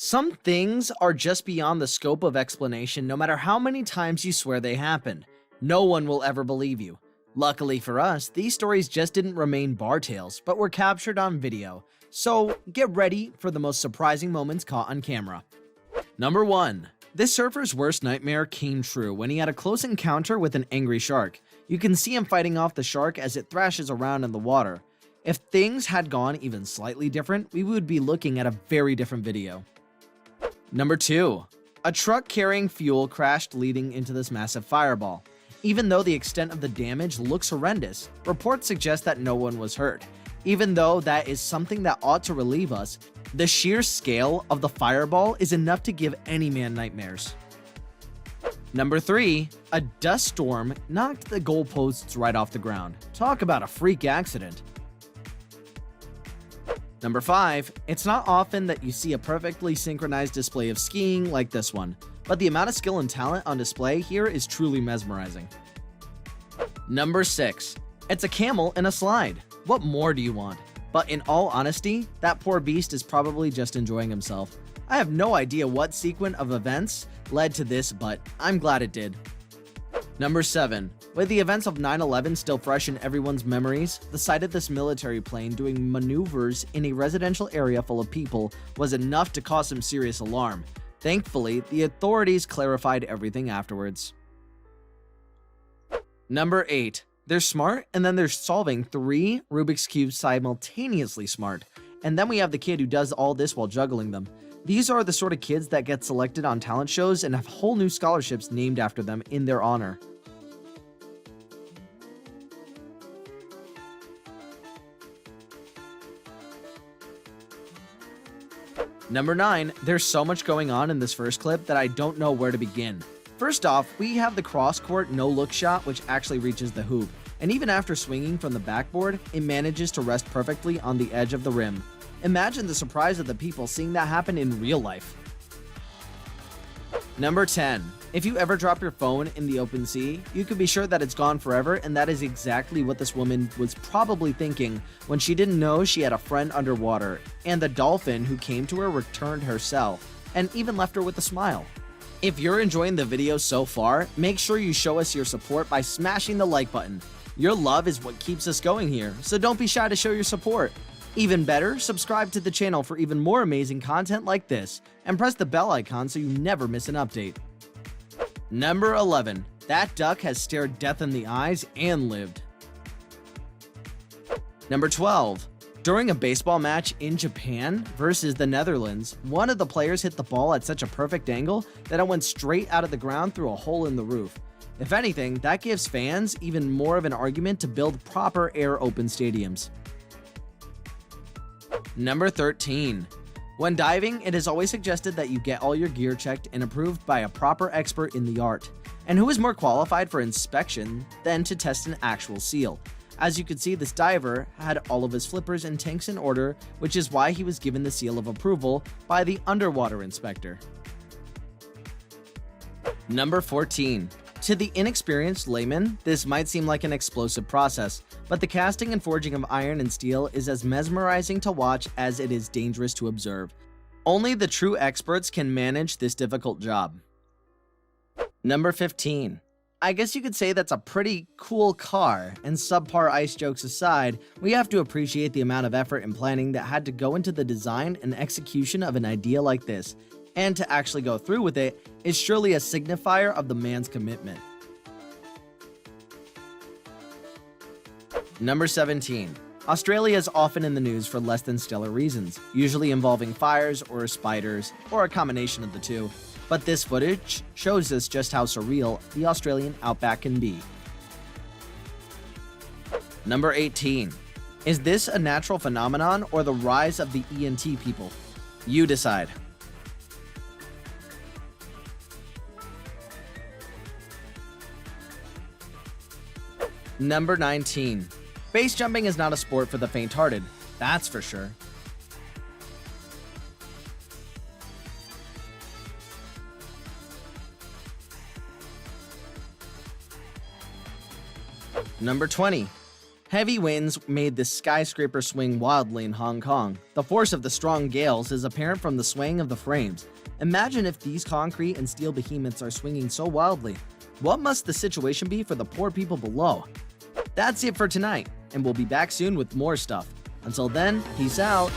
Some things are just beyond the scope of explanation no matter how many times you swear they happened. No one will ever believe you. Luckily for us, these stories just didn't remain bar tales, but were captured on video. So get ready for the most surprising moments caught on camera. Number 1. This surfer's worst nightmare came true when he had a close encounter with an angry shark. You can see him fighting off the shark as it thrashes around in the water. If things had gone even slightly different, we would be looking at a very different video. Number 2. A truck carrying fuel crashed leading into this massive fireball. Even though the extent of the damage looks horrendous, reports suggest that no one was hurt. Even though that is something that ought to relieve us, the sheer scale of the fireball is enough to give any man nightmares. Number 3. A dust storm knocked the goalposts right off the ground. Talk about a freak accident. Number 5. It's not often that you see a perfectly synchronized display of skiing like this one, but the amount of skill and talent on display here is truly mesmerizing. Number 6. It's a camel in a slide. What more do you want? But in all honesty, that poor beast is probably just enjoying himself. I have no idea what sequence of events led to this, but I'm glad it did. Number 7. With the events of 9/11 still fresh in everyone's memories, the sight of this military plane doing maneuvers in a residential area full of people was enough to cause some serious alarm. Thankfully, the authorities clarified everything afterwards. Number 8. They're smart, and then they're solving 3 Rubik's Cubes simultaneously smart. And then we have the kid who does all this while juggling them. These are the sort of kids that get selected on talent shows and have whole new scholarships named after them in their honor. Number 9. There's so much going on in this first clip that I don't know where to begin. First off, we have the cross-court no-look shot which actually reaches the hoop, and even after swinging from the backboard, it manages to rest perfectly on the edge of the rim. Imagine the surprise of the people seeing that happen in real life. Number 10. If you ever drop your phone in the open sea, you can be sure that it's gone forever, and that is exactly what this woman was probably thinking when she didn't know she had a friend underwater, and the dolphin who came to her returned her cell, and even left her with a smile. If you're enjoying the video so far, make sure you show us your support by smashing the like button. Your love is what keeps us going here, so don't be shy to show your support. Even better, subscribe to the channel for even more amazing content like this, and press the bell icon so you never miss an update. Number 11. That duck has stared death in the eyes and lived. Number 12. During a baseball match in Japan versus the Netherlands, one of the players hit the ball at such a perfect angle that it went straight out of the ground through a hole in the roof. If anything, that gives fans even more of an argument to build proper air-open stadiums. Number 13. When diving, it is always suggested that you get all your gear checked and approved by a proper expert in the art. And who is more qualified for inspection than to test an actual seal? As you can see, this diver had all of his flippers and tanks in order, which is why he was given the seal of approval by the underwater inspector. Number 14. To the inexperienced layman, this might seem like an explosive process, but the casting and forging of iron and steel is as mesmerizing to watch as it is dangerous to observe. Only the true experts can manage this difficult job. Number 15. I guess you could say that's a pretty cool car, and subpar ice jokes aside, we have to appreciate the amount of effort and planning that had to go into the design and execution of an idea like this, and to actually go through with it is surely a signifier of the man's commitment. Number 17. Australia is often in the news for less than stellar reasons, usually involving fires or spiders, or a combination of the two. But this footage shows us just how surreal the Australian outback can be. Number 18. Is this a natural phenomenon or the rise of the ENT people? You decide. Number 19. Base jumping is not a sport for the faint-hearted, that's for sure. Number 20. Heavy winds made the skyscraper swing wildly in Hong Kong. The force of the strong gales is apparent from the swaying of the frames. Imagine if these concrete and steel behemoths are swinging so wildly. What must the situation be for the poor people below? That's it for tonight, and we'll be back soon with more stuff. Until then, peace out.